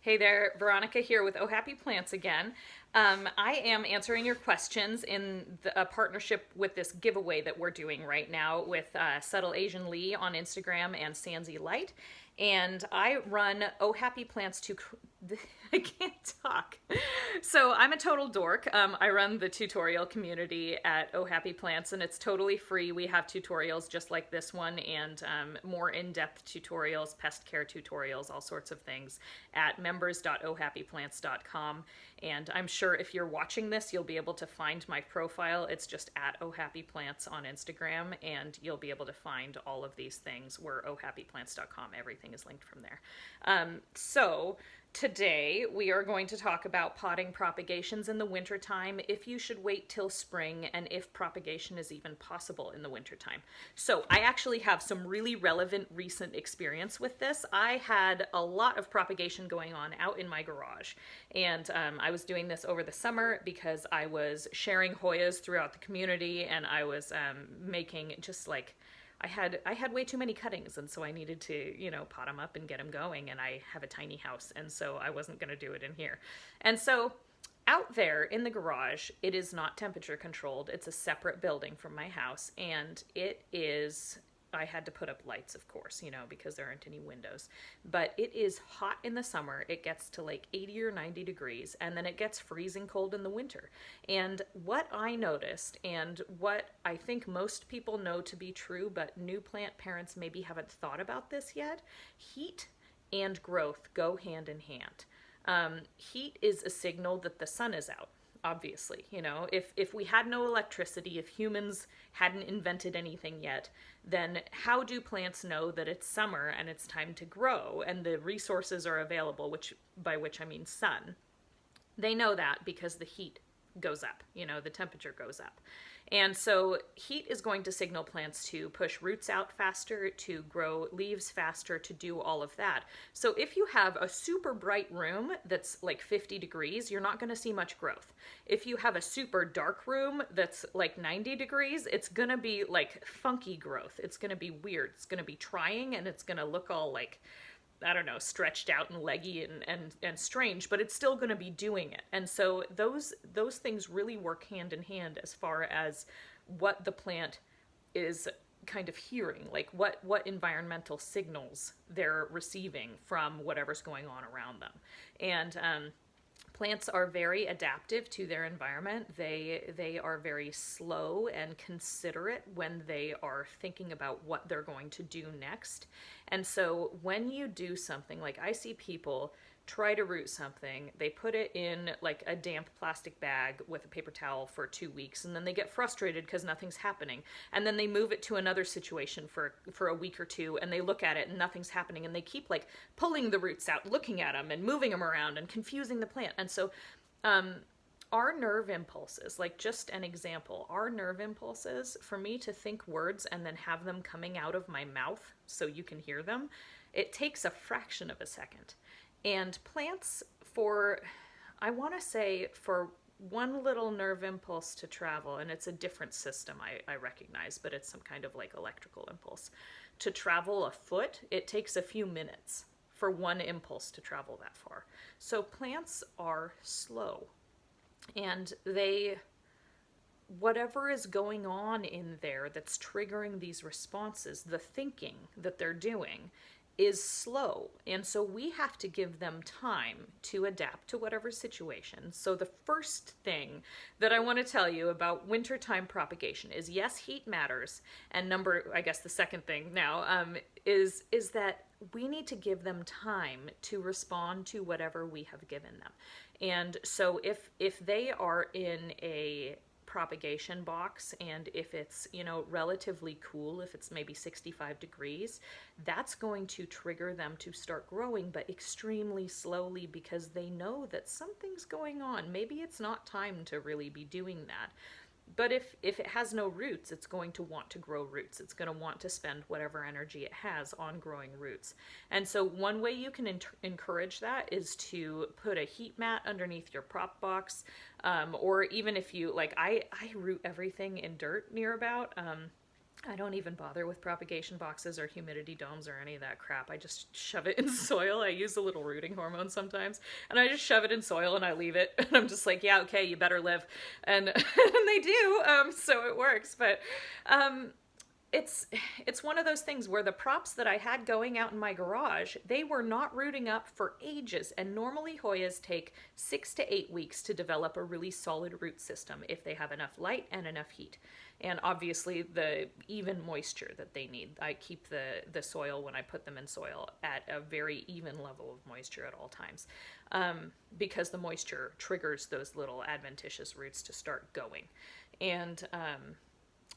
Hey there, Veronica here with Oh Happy Plants again. I am answering your questions in a partnership with this giveaway that we're doing right now with Subtle Asian Lee on Instagram and Sansy Light. And I run Oh Happy Plants to. I can't talk. So I'm a total dork. I run the tutorial community at Oh Happy Plants, and it's totally free. We have tutorials just like this one and more in-depth tutorials, pest care tutorials, all sorts of things at members.ohhappyplants.com. And I'm sure if you're watching this, you'll be able to find my profile. It's just at Oh Happy Plants on Instagram, and you'll be able to find all of these things. We're ohhappyplants.com. Everything is linked from there. So today we are going to talk about potting propagations in the wintertime, if you should wait till spring, and if propagation is even possible in the wintertime. So I actually have some really relevant recent experience with this. I had a lot of propagation going on out in my garage, and I was doing this over the summer because I was sharing Hoyas throughout the community, and I was making just like I had way too many cuttings, and so I needed to, pot them up and get them going. And I have a tiny house, and so I wasn't going to do it in here. And so out there in the garage, it is not temperature controlled. It's a separate building from my house, and it is. I had to put up lights, of course, because there aren't any windows. But it is hot in the summer. It gets to like 80 or 90 degrees, and then it gets freezing cold in the winter. And what I noticed, and what I think most people know to be true, but new plant parents maybe haven't thought about this yet, heat and growth go hand in hand. Heat is a signal that the sun is out, obviously. If we had no electricity, if humans hadn't invented anything yet, then how do plants know that it's summer and it's time to grow and the resources are available, by which I mean sun? They know that because the heat goes up, the temperature goes up. And so heat is going to signal plants to push roots out faster, to grow leaves faster, to do all of that. So if you have a super bright room that's like 50 degrees, you're not going to see much growth. If you have a super dark room that's like 90 degrees, it's going to be like funky growth. It's going to be weird. It's going to be trying, and it's going to look all like, I don't know, stretched out and leggy and strange, but it's still going to be doing it. And so those things really work hand in hand as far as what the plant is kind of hearing, like what environmental signals they're receiving from whatever's going on around them. And plants are very adaptive to their environment. They are very slow and considerate when they are thinking about what they're going to do next. And so when you do something, like I see people try to root something, they put it in like a damp plastic bag with a paper towel for 2 weeks, and then they get frustrated because nothing's happening. And then they move it to another situation for a week or two, and they look at it and nothing's happening, and they keep like pulling the roots out, looking at them and moving them around and confusing the plant. And so our nerve impulses, like just an example, our nerve impulses, for me to think words and then have them coming out of my mouth so you can hear them, it takes a fraction of a second. And plants, I want to say, for one little nerve impulse to travel, and it's a different system, I recognize, but it's some kind of like electrical impulse, to travel a foot, it takes a few minutes for one impulse to travel that far. So plants are slow, and whatever is going on in there that's triggering these responses, the thinking that they're doing, is slow. And so we have to give them time to adapt to whatever situation. So the first thing that I want to tell you about wintertime propagation is, yes, heat matters. And I guess the second thing now is that we need to give them time to respond to whatever we have given them. And so if they are in a propagation box, and if it's relatively cool, if it's maybe 65 degrees, that's going to trigger them to start growing, but extremely slowly, because they know that something's going on. Maybe it's not time to really be doing that. But if it has no roots, it's going to want to grow roots. It's going to want to spend whatever energy it has on growing roots. And so one way you can encourage that is to put a heat mat underneath your prop box, or even if you, like I root everything in dirt near about. I don't even bother with propagation boxes or humidity domes or any of that crap. I just shove it in soil. I use a little rooting hormone sometimes, and I just shove it in soil and I leave it. And I'm just like, yeah, okay, you better live. And, and they do, so it works. But um, it's it's one of those things where the props that I had going out in my garage, they were not rooting up for ages, and normally Hoyas take 6 to 8 weeks to develop a really solid root system if they have enough light and enough heat, and obviously the even moisture that they need. I keep the soil, when I put them in soil, at a very even level of moisture at all times, because the moisture triggers those little adventitious roots to start going. And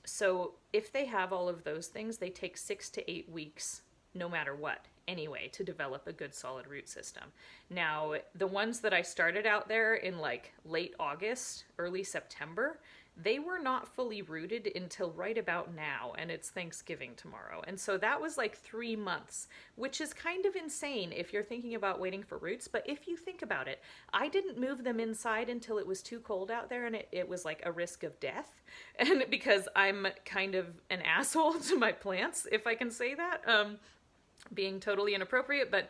so if they have all of those things, they take 6 to 8 weeks, no matter what, anyway, to develop a good solid root system. Now, the ones that I started out there in like late August, early September, they were not fully rooted until right about now, and it's Thanksgiving tomorrow. And so that was like 3 months, which is kind of insane if you're thinking about waiting for roots. But if you think about it, I didn't move them inside until it was too cold out there, and it was like a risk of death. And because I'm kind of an asshole to my plants, if I can say that, being totally inappropriate, but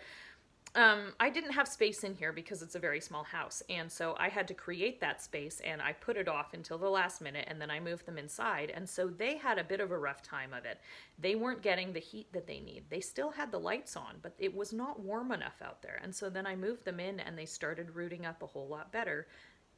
I didn't have space in here because it's a very small house, and so I had to create that space, and I put it off until the last minute, and then I moved them inside, and so they had a bit of a rough time of it. They weren't getting the heat that they need. They still had the lights on, but it was not warm enough out there, and so then I moved them in, and they started rooting up a whole lot better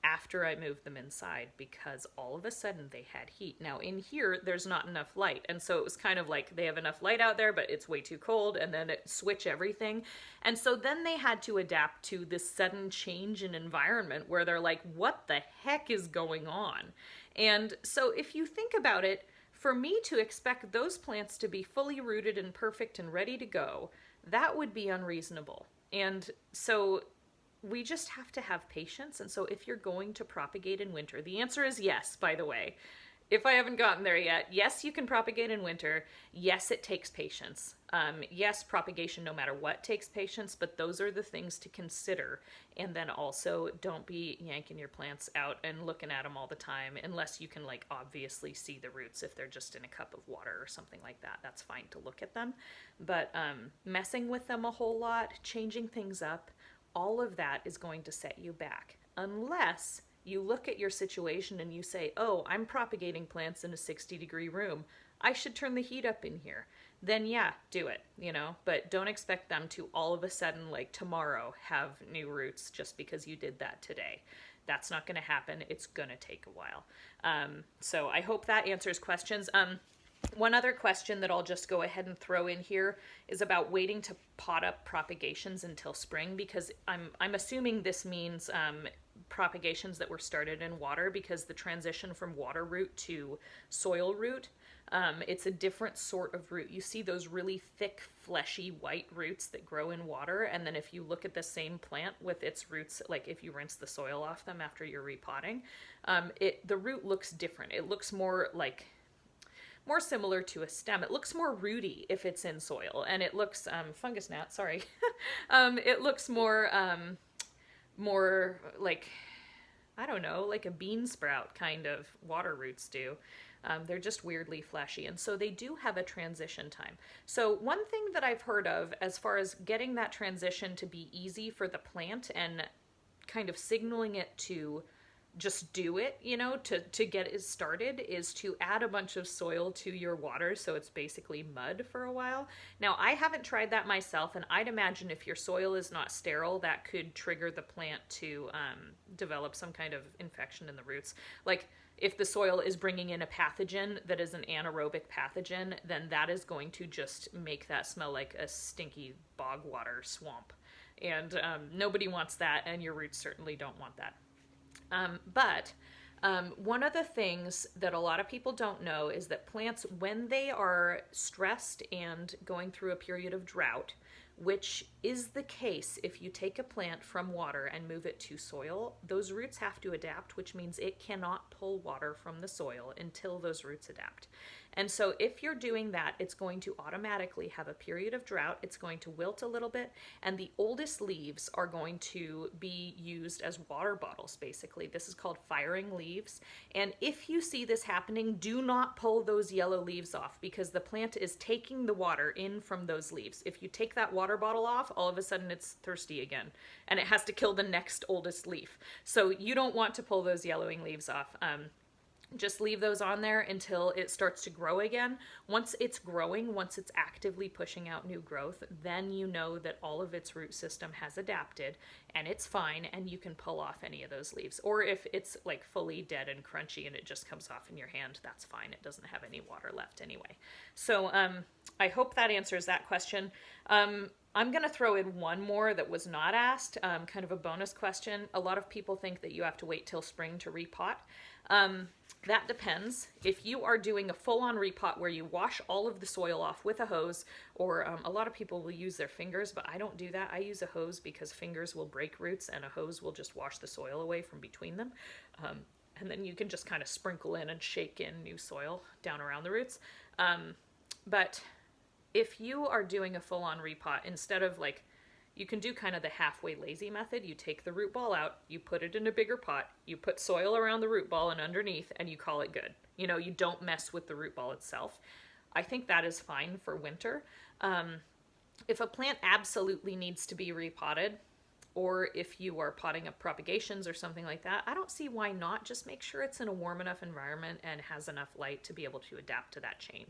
after I moved them inside, because all of a sudden they had heat. Now in here, there's not enough light. And so it was kind of like they have enough light out there, but it's way too cold, and then it switch everything. And so then they had to adapt to this sudden change in environment where they're like, what the heck is going on? And so if you think about it, for me to expect those plants to be fully rooted and perfect and ready to go, that would be unreasonable. And so we just have to have patience. And so if you're going to propagate in winter, the answer is yes, by the way. If I haven't gotten there yet, yes, you can propagate in winter. Yes, it takes patience. Yes, propagation no matter what takes patience, but those are the things to consider. And then also, don't be yanking your plants out and looking at them all the time unless you can like obviously see the roots. If they're just in a cup of water or something like that, that's fine to look at them. But messing with them a whole lot, changing things up, all of that is going to set you back, unless you look at your situation and you say, oh, I'm propagating plants in a 60-degree room, I should turn the heat up in here. Then yeah, do it, but don't expect them to all of a sudden, like tomorrow, have new roots just because you did that today. That's not going to happen. It's going to take a while. So I hope that answers questions. One other question that I'll just go ahead and throw in here is about waiting to pot up propagations until spring, because I'm assuming this means propagations that were started in water, because the transition from water root to soil root, it's a different sort of root. You see those really thick, fleshy, white roots that grow in water, and then if you look at the same plant with its roots, like if you rinse the soil off them after you're repotting, the root looks different. It looks more similar to a stem. It looks more rooty if it's in soil, and it looks fungus gnat. Sorry, it looks more like, I don't know, like a bean sprout kind of water roots do. They're just weirdly fleshy, and so they do have a transition time. So one thing that I've heard of as far as getting that transition to be easy for the plant and kind of signaling it to just do it, to get it started, is to add a bunch of soil to your water, so it's basically mud for a while. Now, I haven't tried that myself, and I'd imagine if your soil is not sterile, that could trigger the plant to develop some kind of infection in the roots. Like, if the soil is bringing in a pathogen that is an anaerobic pathogen, then that is going to just make that smell like a stinky bog water swamp. And nobody wants that, and your roots certainly don't want that. But one of the things that a lot of people don't know is that plants, when they are stressed and going through a period of drought, which is the case if you take a plant from water and move it to soil, those roots have to adapt, which means it cannot pull water from the soil until those roots adapt. And so if you're doing that, it's going to automatically have a period of drought. It's going to wilt a little bit, and the oldest leaves are going to be used as water bottles, basically. This is called firing leaves. And if you see this happening, do not pull those yellow leaves off, because the plant is taking the water in from those leaves. If you take that water bottle off, all of a sudden it's thirsty again, and it has to kill the next oldest leaf. So you don't want to pull those yellowing leaves off. Just leave those on there until it starts to grow again. Once it's growing, once it's actively pushing out new growth, then you know that all of its root system has adapted and it's fine, and you can pull off any of those leaves. Or if it's like fully dead and crunchy and it just comes off in your hand, that's fine. It doesn't have any water left anyway. So I hope that answers that question. I'm going to throw in one more that was not asked, kind of a bonus question. A lot of people think that you have to wait till spring to repot. That depends. If you are doing a full-on repot where you wash all of the soil off with a hose, or a lot of people will use their fingers, but I don't do that. I use a hose because fingers will break roots and a hose will just wash the soil away from between them. And then you can just kind of sprinkle in and shake in new soil down around the roots. But if you are doing a full-on repot, instead of like, you can do kind of the halfway lazy method. You take the root ball out, you put it in a bigger pot, you put soil around the root ball and underneath, and you call it good. You know, you don't mess with the root ball itself. I think that is fine for winter. If a plant absolutely needs to be repotted, or if you are potting up propagations or something like that, I don't see why not. Just make sure it's in a warm enough environment and has enough light to be able to adapt to that change.